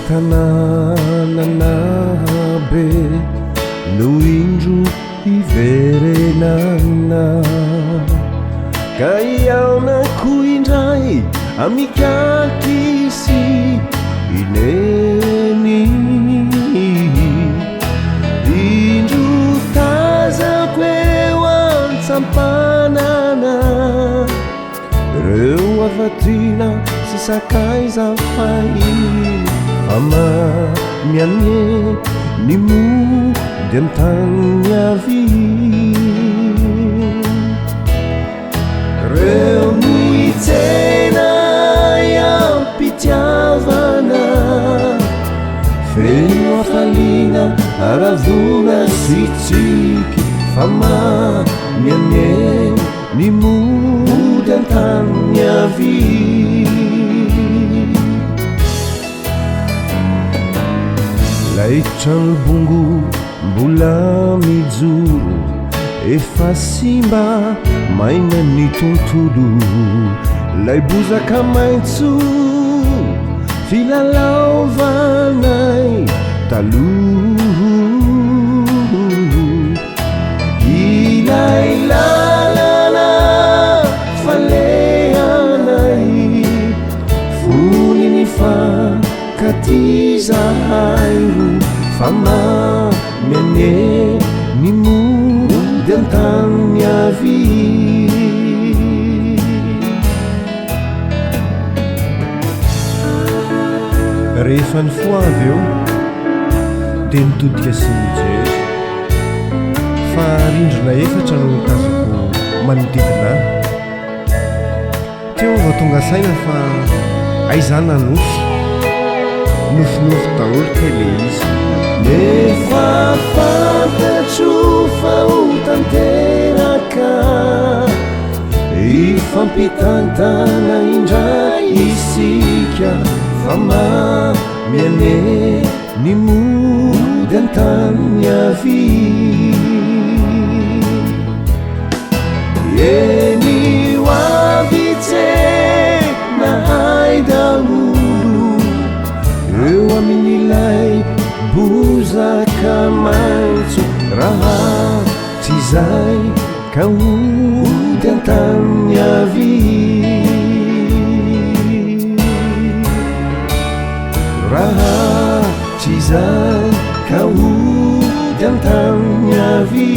tananabe no indro iverenana ka iaona koa indray amikakisy ineny indro tazako eo antsampanana reo avatrina sy sakaiza fahiny ama miane ny mody antany avy reo nohitsena iampitiavana feno afaliana aravona sy tsiky fama miane ny mody antany avy lay tranobongo mbola mijoro efa simba maina ny tontolo lay bozaka maintso filalaovanay taloha ilay lalana falehanay foniny fankatizahairo fama miane ny mody antany avy rehefa ny foavy eo dia nitodika sy mijery fa rindrina efatra no tazako manodidina teo vao tonga saina fa aizana nofy nofinofy daholo kely izy nefa fantatro fa ho tanteraka ifampitantana indray isika fama miane ny mody antany avy eny hoavitsena hay daholo eo amin'ilay bozaka maintso raha tsy zay ka mody antany avy raha tsy zay ka mody antany avy